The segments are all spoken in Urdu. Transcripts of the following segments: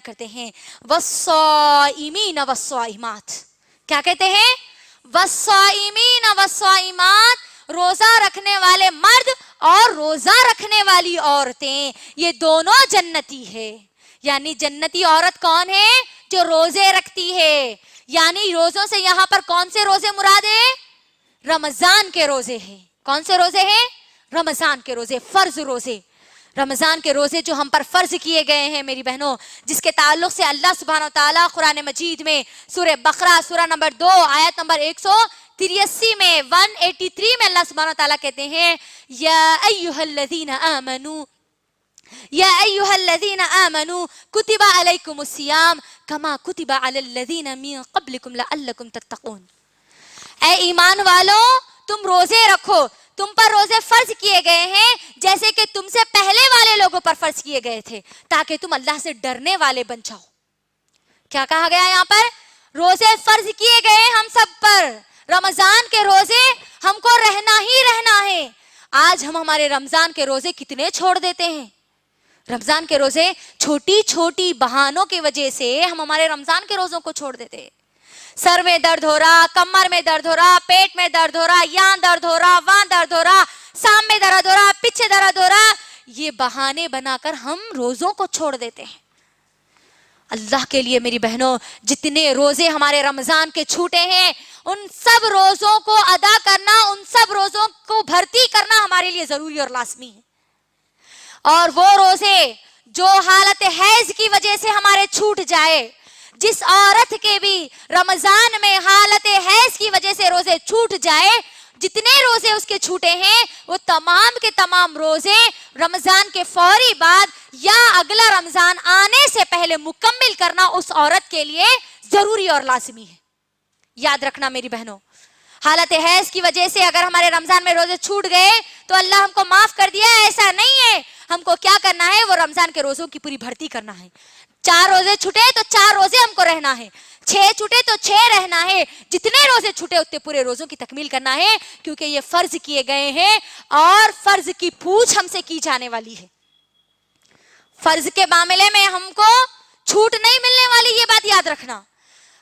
کرتے ہیں والصائمین والصائمات. کیا کہتے ہیں؟ والصائمین والصائمات، روزہ رکھنے والے مرد اور روزہ رکھنے والی عورتیں یہ دونوں جنتی ہے. یعنی جنتی عورت کون ہے؟ جو روزے رکھتی ہے. یعنی روزوں سے یہاں پر کون سے روزے مراد ہیں؟ رمضان کے روزے ہیں. کون سے روزے ہیں؟ رمضان کے روزے، فرض روزے. رمضان کے روزے جو ہم پر فرض کیے گئے ہیں میری بہنوں، جس کے تعلق سے اللہ سبحانہ وتعالیٰ قرآن مجید میں سورہ بقرہ سورہ نمبر 2 آیت نمبر 183 میں 183 میں اللہ سبحانہ وتعالیٰ کہتے ہیں یا ایھا الذین آمنوا یا ایھا الذین آمنوا کتب علیکم الصیام کما کتب علی الذین من قبلکم لعلکم تتقون. اے ایمان والو، تم روزے رکھو، تم پر روزے فرض کیے گئے ہیں جیسے کہ تم سے پہلے والے لوگوں پر فرض کیے گئے تھے، تاکہ تم اللہ سے ڈرنے والے بن جاؤ. کیا کہا گیا یہاں پر؟ روزے فرض کیے گئے ہم سب پر. رمضان کے روزے ہم کو رہنا ہی رہنا ہے. آج ہم ہمارے رمضان کے روزے کتنے چھوڑ دیتے ہیں. رمضان کے روزے چھوٹی چھوٹی بہانوں کی وجہ سے ہم ہمارے رمضان کے روزوں کو چھوڑ دیتے ہیں. سر میں درد ہو رہا، کمر میں درد ہو رہا، پیٹ میں درد ہو رہا، یہاں درد ہو رہا، وہاں درد ہو رہا، سام میں درد ہو رہا، پیچھے درد ہو رہا، یہ بہانے بنا کر ہم روزوں کو چھوڑ دیتے ہیں. اللہ کے لیے میری بہنوں، جتنے روزے ہمارے رمضان کے چھوٹے ہیں ان سب روزوں کو ادا کرنا، ان سب روزوں کو بھرتی کرنا ہمارے لیے ضروری اور لازمی ہے. اور وہ روزے جو حالت حیض کی وجہ سے ہمارے چھوٹ جائے، جس عورت کے بھی رمضان میں حالت حیض کی وجہ سے روزے چھوٹ جائے، جتنے روزے اس کے چھوٹے ہیں وہ تمام کے تمام روزے رمضان کے فوری بعد یا اگلا رمضان آنے سے پہلے مکمل کرنا اس عورت کے لیے ضروری اور لازمی ہے. یاد رکھنا میری بہنوں، حالت حیض کی وجہ سے اگر ہمارے رمضان میں روزے چھوٹ گئے تو اللہ ہم کو معاف کر دیا، ایسا نہیں ہے. ہم کو کیا کرنا ہے؟ وہ رمضان کے روزوں کی پوری بھرتی کرنا ہے. 4 روزے چھوٹے تو 4 روزے ہم کو رہنا ہے، 6 چھوٹے تو 6 رہنا ہے. جتنے روزے چھوٹے اتنے پورے روزوں کی تکمیل کرنا ہے، کیونکہ یہ فرض کیے گئے ہیں اور فرض کی پوچھ ہم سے کی جانے والی ہے. فرض کے معاملے میں ہم کو چھوٹ نہیں ملنے والی، یہ بات یاد رکھنا.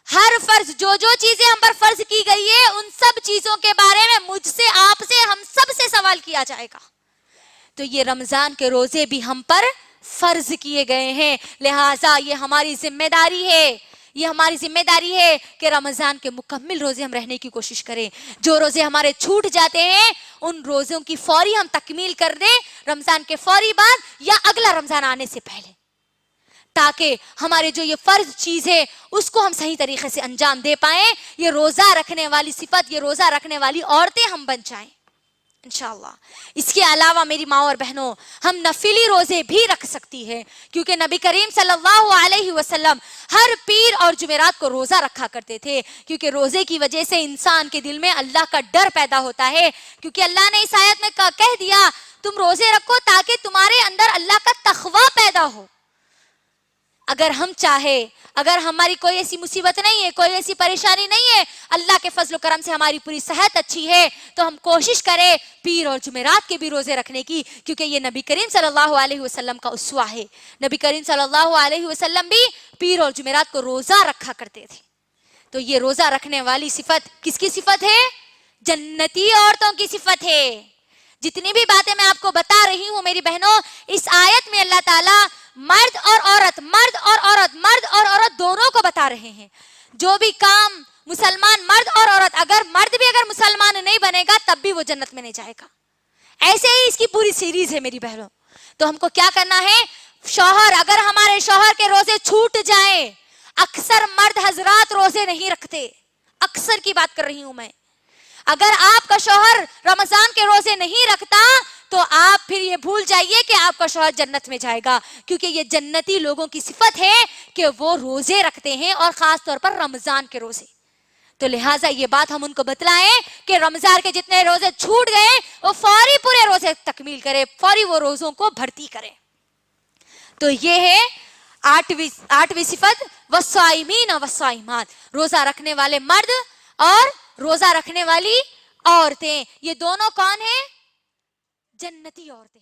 ہر فرض جو چیزیں ہم پر فرض کی گئی ہے ان سب چیزوں کے بارے میں مجھ سے، آپ سے، ہم سب سے سوال کیا جائے گا. تو یہ رمضان کے روزے بھی ہم پر فرض کیے گئے ہیں، لہٰذا یہ ہماری ذمہ داری ہے، یہ ہماری ذمہ داری ہے کہ رمضان کے مکمل روزے ہم رہنے کی کوشش کریں. جو روزے ہمارے چھوٹ جاتے ہیں ان روزوں کی فوری ہم تکمیل کر دیں رمضان کے فوری بعد یا اگلا رمضان آنے سے پہلے، تاکہ ہمارے جو یہ فرض چیز ہے اس کو ہم صحیح طریقے سے انجام دے پائیں. یہ روزہ رکھنے والی صفت، یہ روزہ رکھنے والی عورتیں ہم بن جائیں انشاءاللہ. اس کے علاوہ میری ماں اور بہنوں، ہم نفلی روزے بھی رکھ سکتی ہے، کیونکہ نبی کریم صلی اللہ علیہ وسلم ہر پیر اور جمعرات کو روزہ رکھا کرتے تھے، کیونکہ روزے کی وجہ سے انسان کے دل میں اللہ کا ڈر پیدا ہوتا ہے. کیونکہ اللہ نے اس آیت میں کہہ دیا تم روزے رکھو تاکہ تمہارے اندر اللہ کا تقویٰ پیدا ہو. اگر ہم چاہے، اگر ہماری کوئی ایسی مصیبت نہیں ہے، کوئی ایسی پریشانی نہیں ہے، اللہ کے فضل و کرم سے ہماری پوری صحت اچھی ہے، تو ہم کوشش کریں پیر اور جمعرات کے بھی روزے رکھنے کی، کیونکہ یہ نبی کریم صلی اللہ علیہ وسلم کا اسوہ ہے. نبی کریم صلی اللہ علیہ وسلم بھی پیر اور جمعرات کو روزہ رکھا کرتے تھے. تو یہ روزہ رکھنے والی صفت کس کی صفت ہے؟ جنتی عورتوں کی صفت ہے. جتنی بھی باتیں میں آپ کو بتا رہی ہوں میری بہنوں، اس آیت میں اللہ تعالیٰ مرد اور عورت، مرد اور عورت، مرد اور عورت دونوں کو بتا رہے ہیں. جو بھی کام مسلمان مرد اور عورت، اگر مرد بھی اگر مسلمان نہیں بنے گا تب بھی وہ جنت میں نہیں جائے گا. ایسے ہی اس کی پوری سیریز ہے میری بہنوں. تو ہم کو کیا کرنا ہے؟ شوہر، اگر ہمارے شوہر کے روزے چھوٹ جائیں، اکثر مرد حضرات روزے نہیں رکھتے، اکثر کی بات کر رہی ہوں میں. اگر آپ کا شوہر رمضان کے روزے نہیں رکھتا تو آپ پھر یہ بھول جائیے کہ آپ کا شوہر جنت میں جائے گا، کیونکہ یہ جنتی لوگوں کی صفت ہے کہ وہ روزے رکھتے ہیں، اور خاص طور پر رمضان کے روزے. تو لہٰذا یہ بات ہم ان کو بتلائیں کہ رمضان کے جتنے روزے چھوٹ گئے وہ فوری پورے روزے تکمیل کرے، فوری وہ روزوں کو بھرتی کرے. تو یہ ہے 8ویں صفت، والصائمین والصائمات، روزہ رکھنے والے مرد اور روزہ رکھنے والی عورتیں. یہ دونوں کون ہیں؟ جنتی عورتیں.